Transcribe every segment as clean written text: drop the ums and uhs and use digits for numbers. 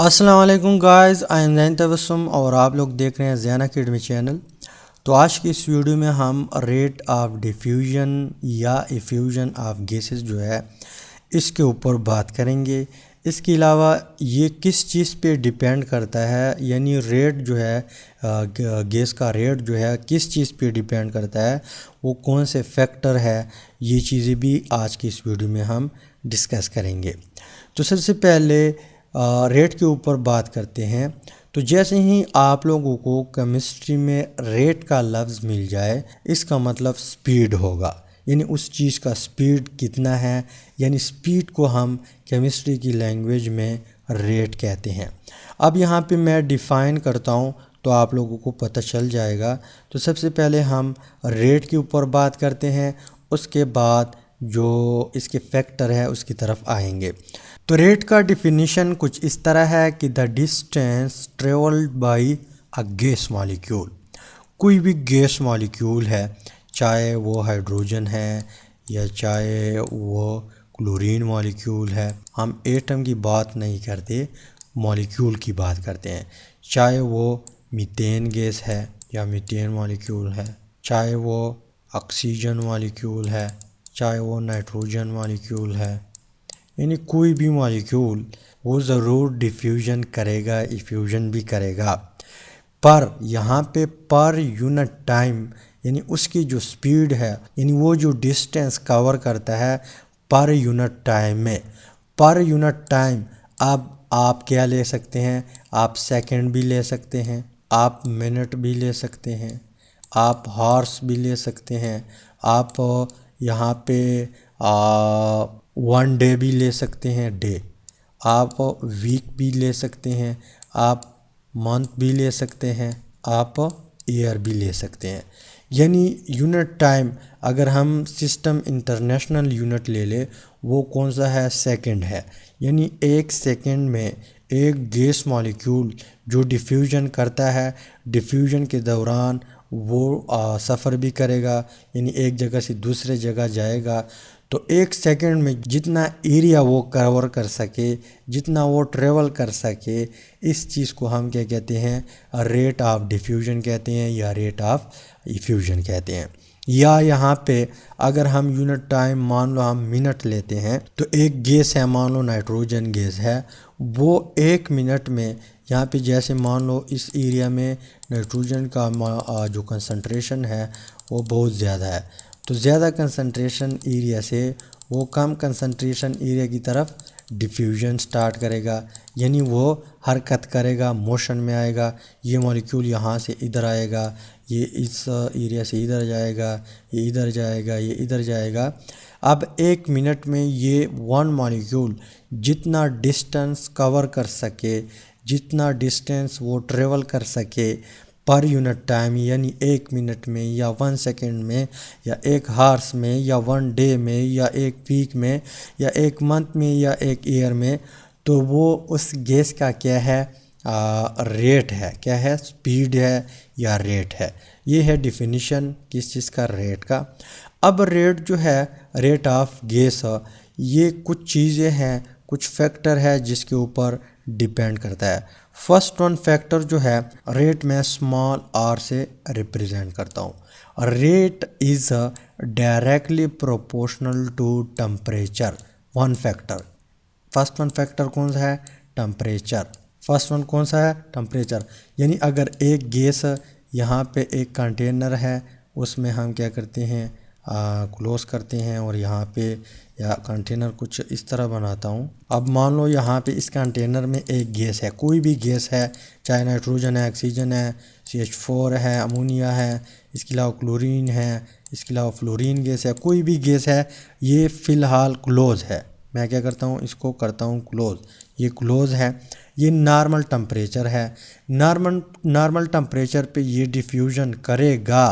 अस्सलाम वालेकुम guys, I am Jain Tabassum और आप लोग देख रहे हैं ज़ैन अकेडमी चैनल। तो आज की इस वीडियो में हम रेट ऑफ डिफ्यूजन या इफ्यूजन ऑफ गैसेस जो है इसके ऊपर बात करेंगे। इसके अलावा ये किस चीज़ पे डिपेंड करता है, यानी रेट जो है गैस का रेट जो है किस चीज़ पे डिपेंड करता है, वो कौन से फैक्टर है, ये चीज़ें भी आज की इस वीडियो में हम डिस्कस करेंगे। तो सबसे पहले रेट के ऊपर बात करते हैं। तो जैसे ही आप लोगों को केमिस्ट्री में रेट का लफ्ज़ मिल जाए, इसका मतलब स्पीड होगा, यानी उस चीज़ का स्पीड कितना है, यानी स्पीड को हम केमिस्ट्री की लैंग्वेज में रेट कहते हैं। अब यहाँ पे मैं डिफ़ाइन करता हूँ तो आप लोगों को पता चल जाएगा। तो सबसे पहले हम रेट के ऊपर बात करते हैं, उसके बाद जो इसके फैक्टर है उसकी तरफ आएंगे। तो रेट का डिफिनीशन कुछ इस तरह है कि the distance travelled by a gas molecule. कोई भी गैस मॉलिक्यूल है, चाहे वो हाइड्रोजन है या चाहे वो क्लोरीन मॉलिक्यूल है, हम एटम की बात नहीं करते, मॉलिक्यूल की बात करते हैं। चाहे वो मीथेन गैस है या मीथेन मॉलिक्यूल है, चाहे वो ऑक्सीजन मॉलिक्यूल है, चाहे वो नाइट्रोजन मॉलिक्यूल है, यानी कोई भी मॉलिक्यूल वो ज़रूर डिफ्यूजन करेगा, इफ्यूजन भी करेगा। पर यहाँ पे पर यूनिट टाइम, यानी उसकी जो स्पीड है, यानी वो जो डिस्टेंस कवर करता है पर यूनिट टाइम में, पर यूनिट टाइम। अब आप क्या ले सकते हैं, आप सेकंड भी ले सकते हैं, आप मिनट भी ले सकते हैं, आप हॉर्स भी ले सकते हैं, आप यहाँ पे वन डे भी ले सकते हैं, डे, आप वीक भी ले सकते हैं, आप मंथ भी ले सकते हैं, आप ईयर भी ले सकते हैं। यानी यूनिट टाइम अगर हम सिस्टम इंटरनेशनल यूनिट ले ले, वो कौन सा है, सेकंड है। यानी एक सेकंड में एक गैस मॉलिक्यूल जो डिफ्यूजन करता है, डिफ्यूजन के दौरान वो सफ़र भी करेगा, यानी एक जगह से दूसरे जगह जाएगा। तो एक सेकंड में जितना एरिया वो कवर कर सके, जितना वो ट्रेवल कर सके, इस चीज़ को हम क्या कहते हैं, रेट ऑफ डिफ्यूजन कहते हैं या रेट ऑफ इफ्यूजन कहते हैं। या यहाँ पे अगर हम यूनिट टाइम मान लो हम मिनट लेते हैं, तो एक गैस है, मान लो नाइट्रोजन गैस है, वो एक मिनट में यहाँ पे जैसे मान लो इस एरिया में नाइट्रोजन का जो कंसंट्रेशन है वो बहुत ज़्यादा है, तो ज़्यादा कंसंट्रेशन एरिया से वो कम कंसंट्रेशन एरिया की तरफ डिफ्यूजन स्टार्ट करेगा, यानी वो हरकत करेगा, मोशन में आएगा। ये मॉलिक्यूल यहाँ से इधर आएगा, ये इस एरिया से इधर जाएगा, ये इधर जाएगा, ये इधर जाएगा। अब एक मिनट में ये वन मॉलिक्यूल जितना डिस्टेंस कवर कर सके, जितना डिस्टेंस वो ट्रेवल कर सके पर यूनिट टाइम, यानी एक मिनट में या वन सेकेंड में या एक हार्स में या वन डे में या एक वीक में या एक मंथ में या एक ईयर में, तो वो उस गैस का क्या है, रेट है। क्या है, स्पीड है या रेट है। ये है डिफिनीशन किस चीज़ का, रेट का। अब रेट जो है, रेट ऑफ गैस, ये कुछ चीज़ें हैं, कुछ फैक्टर है जिसके ऊपर डिपेंड करता है। फर्स्ट वन फैक्टर जो है, रेट में स्मॉल आर से रिप्रेजेंट करता हूँ। Rate is directly proportional to temperature. One factor, first one factor कौन सा है, टेम्परेचर। फर्स्ट वन कौन सा है, टेम्परेचर। यानी अगर एक गैस यहाँ पे एक कंटेनर है, उसमें हम क्या करते हैं, क्लोज करते हैं, और यहाँ पे या कंटेनर कुछ इस तरह बनाता हूँ। अब मान लो यहाँ पे इस कंटेनर में एक गैस है, कोई भी गैस है, चाहे नाइट्रोजन है, ऑक्सीजन है, CH4 है, अमोनिया है, इसके अलावा क्लोरीन है, इसके अलावा फ्लोरीन गैस है, कोई भी गैस है, ये फ़िलहाल क्लोज है। मैं क्या करता हूँ, इसको करता हूँ क्लोज, ये क्लोज है, ये नॉर्मल टेम्परेचर है। नॉर्मल टेम्परेचर पे ये डिफ्यूज़न करेगा।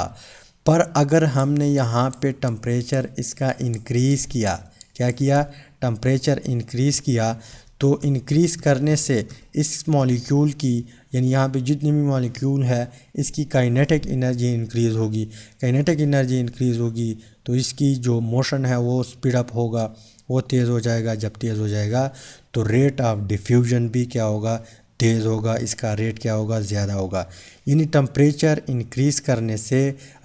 पर अगर हमने यहाँ पे टेम्परेचर इसका इंक्रीज़ किया, क्या किया, टेम्परेचर इंक्रीज़ किया, तो इंक्रीज़ करने से इस मॉलिक्यूल की, यानी यहाँ पे जितनी भी मॉलिक्यूल है इसकी काइनेटिक एनर्जी इंक्रीज़ होगी। काइनेटिक एनर्जी इंक्रीज़ होगी तो इसकी जो मोशन है वो स्पीड अप होगा, वो तेज़ हो जाएगा। जब तेज़ हो जाएगा तो रेट ऑफ डिफ्यूजन भी क्या होगा, तेज़ होगा, इसका रेट क्या होगा, ज़्यादा होगा। यानी टेम्परेचर इंक्रीज़ करने से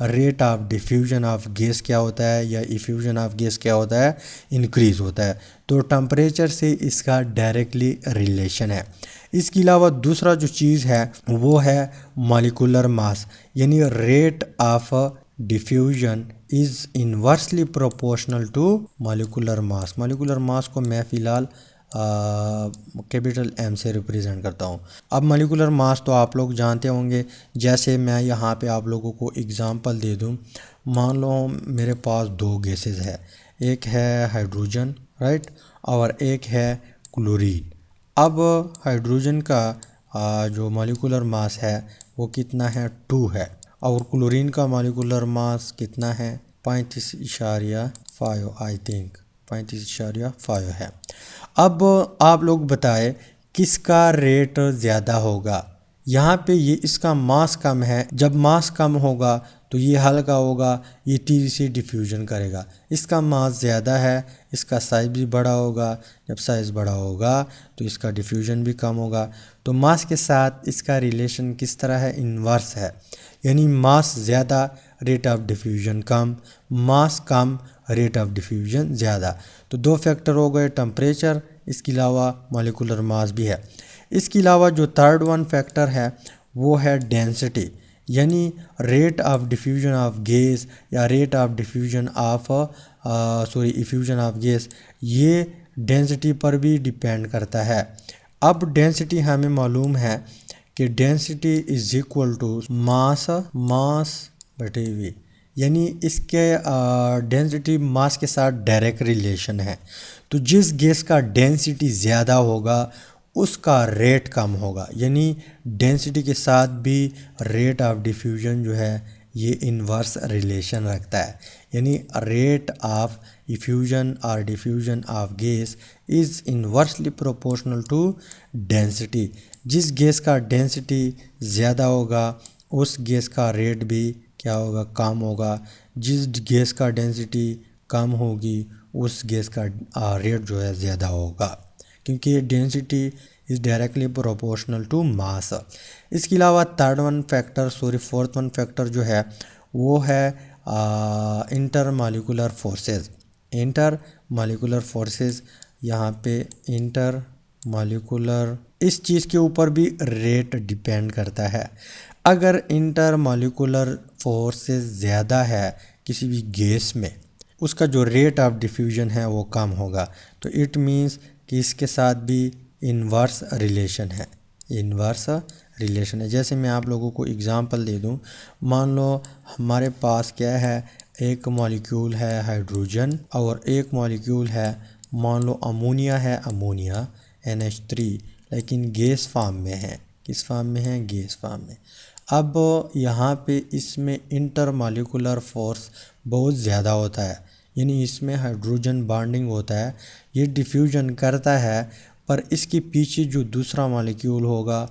rate of diffusion of gas क्या होता है या इफ्यूजन ऑफ गैस क्या होता है, इंक्रीज़ होता है। तो टेम्परेचर से इसका डायरेक्टली रिलेशन है। इसके अलावा दूसरा जो चीज़ है वो है मॉलिक्यूलर मास, यानी rate of diffusion is inversely proportional to molecular mass. Molecular mass को मैं फ़िलहाल कैपिटल M से रिप्रेजेंट करता हूँ। अब मॉलिक्यूलर मास तो आप लोग जानते होंगे। जैसे मैं यहाँ पे आप लोगों को एग्ज़ाम्पल दे दूँ, मान लो मेरे पास दो गैसेस है, एक है हाइड्रोजन, राइट, और एक है क्लोरीन। अब हाइड्रोजन का जो मॉलिक्यूलर मास है वो कितना है, 2 है, और क्लोरीन का मॉलिक्यूलर मास कितना है, 35.5, आई थिंक 35.5 है। अब आप लोग बताएं किसका रेट ज़्यादा होगा। यहाँ पे ये इसका मास कम है, जब मास कम होगा तो ये हल्का होगा, ये तेज़ी से डिफ्यूजन करेगा। इसका मास ज़्यादा है, इसका साइज़ भी बड़ा होगा, जब साइज़ बड़ा होगा तो इसका डिफ्यूजन भी कम होगा। तो मास के साथ इसका रिलेशन किस तरह है, इन्वर्स है, यानी मास ज़्यादा rate of diffusion come, mass come rate of diffusion ज़्यादा। तो दो फैक्टर हो गए, टेम्परेचर, इसके अलावा मॉलिक्यूलर मास भी है। इसके अलावा जो थर्ड वन फैक्टर है वो है डेंसिटी, यानी rate of diffusion of gas या rate of diffusion of effusion of gas, ये डेंसिटी पर भी डिपेंड करता है। अब डेंसिटी हमें मालूम है कि density is equal to mass बटे V, यानी इसके डेंसिटी मास के साथ डायरेक्ट रिलेशन है। तो जिस गैस का डेंसिटी ज़्यादा होगा उसका रेट कम होगा, यानी डेंसिटी के साथ भी रेट ऑफ डिफ्यूजन जो है ये इन्वर्स रिलेशन रखता है, यानी रेट ऑफ इफ्यूजन और diffusion of gas is inversely proportional to density. जिस गैस का डेंसिटी ज़्यादा होगा उस गैस का रेट भी क्या होगा, कम होगा। जिस गैस का डेंसिटी कम होगी उस गैस का रेट जो है ज़्यादा होगा, क्योंकि density is directly proportional to mass. इसके अलावा फोर्थ वन फैक्टर जो है वो है intermolecular forces. Intermolecular forces, यहाँ पे इंटर मॉलिक्यूलर, इस चीज़ के ऊपर भी रेट डिपेंड करता है। अगर इंटर मॉलिक्यूलर फोर्सेस ज़्यादा है किसी भी गैस में, उसका जो रेट ऑफ डिफ्यूजन है वो कम होगा। तो इट मीन्स कि इसके साथ भी इन्वर्स रिलेशन है, इन्वर्स रिलेशन है। जैसे मैं आप लोगों को एग्ज़ाम्पल दे दूं, मान लो हमारे पास क्या है, एक मॉलिक्यूल है हाइड्रोजन और एक मॉलिक्यूल है, मान लो अमोनिया है, अमोनिया NH3, लेकिन गैस फॉर्म में है। किस फॉर्म में है, गैस फॉर्म में। अब यहाँ पे इसमें इंटर मॉलिक्यूलर फोर्स बहुत ज़्यादा होता है, यानी इसमें हाइड्रोजन बॉन्डिंग होता है, ये डिफ्यूजन करता है, पर इसके पीछे जो दूसरा मॉलिक्यूल होगा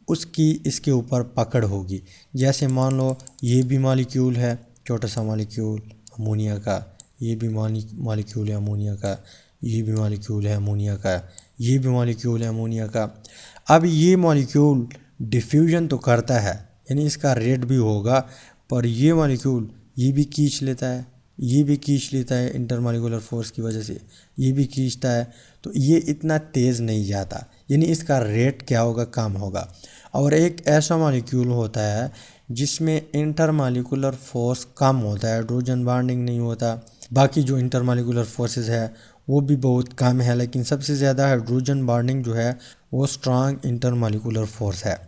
उसकी इसके ऊपर पकड़ होगी। जैसे मान लो ये भी मॉलिक्यूल है, छोटा सा मॉलिक्यूल अमोनिया का, ये भी मॉलिक्यूल है अमोनिया का, ये भी मॉलिक्यूल है अमोनिया का, ये भी मॉलिक्यूल है अमोनिया का। अब ये मॉलिक्यूल डिफ्यूजन तो करता है, यानी इसका रेट भी होगा, पर ये मॉलिक्यूल ये भी खींच लेता है, ये भी खींच लेता है, इंटरमॉलिक्यूलर फोर्स की वजह से ये भी खींचता है, तो ये इतना तेज़ नहीं जाता, यानी इसका रेट क्या होगा, कम होगा। और एक ऐसा मॉलिक्यूल होता है जिसमें इंटरमॉलिक्यूलर फोर्स कम होता है, हाइड्रोजन बॉन्डिंग नहीं होता, बाकी जो इंटरमॉलिक्यूलर फोर्सेस है वो भी बहुत कम है, लेकिन सबसे ज़्यादा हाइड्रोजन बॉन्डिंग जो है वो स्ट्रॉन्ग इंटरमॉलिक्यूलर फोर्स है।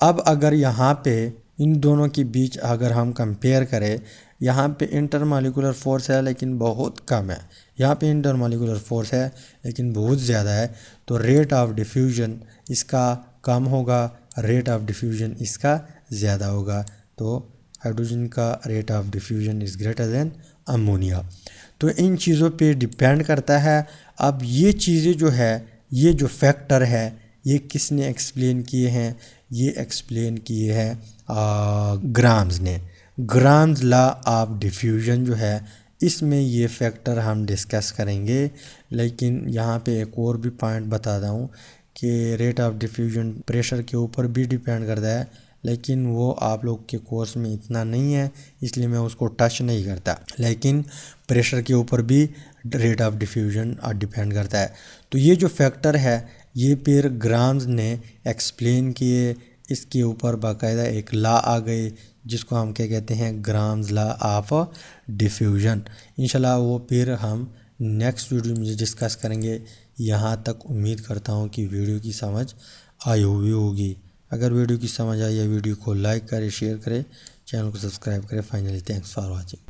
अब अगर यहाँ पे इन दोनों के बीच अगर हम कंपेयर करें, यहाँ पे इंटरमॉलिक्यूलर फोर्स है लेकिन बहुत कम है, यहाँ पे इंटरमॉलिक्यूलर फोर्स है लेकिन बहुत ज़्यादा है, तो रेट ऑफ डिफ्यूजन इसका कम होगा, रेट ऑफ डिफ्यूजन इसका ज़्यादा होगा। तो हाइड्रोजन का rate of diffusion is greater than ammonia. तो इन चीज़ों पे डिपेंड करता है। अब ये चीज़ें जो है ये जो फैक्टर है ये किसने एक्सप्लेन किए हैं? ये एक्सप्लेन किए हैं ग्राम्स ने। ग्राम्स लॉ ऑफ डिफ्यूजन जो है इसमें ये फैक्टर हम डिस्कस करेंगे। लेकिन यहाँ पे एक और भी पॉइंट बताता हूँ कि रेट ऑफ डिफ्यूजन प्रेशर के ऊपर भी डिपेंड करता है, लेकिन वो आप लोग के कोर्स में इतना नहीं है इसलिए मैं उसको टच नहीं करता। लेकिन प्रेशर के ऊपर भी रेट ऑफ डिफ्यूजन डिपेंड करता है। तो ये जो फैक्टर है ये फिर ग्राम्स ने एक्सप्लेन किए, इसके ऊपर बाकायदा एक लॉ आ गई जिसको हम क्या कहते हैं, ग्राम्स लॉ ऑफ डिफ्यूजन। इंशाल्लाह वो फिर हम नेक्स्ट वीडियो में डिस्कस करेंगे। यहाँ तक उम्मीद करता हूँ कि वीडियो की समझ आई हुई होगी। अगर वीडियो की समझ आई है वीडियो को लाइक करें, शेयर करें, चैनल को सब्सक्राइब करें। Finally thanks for watching.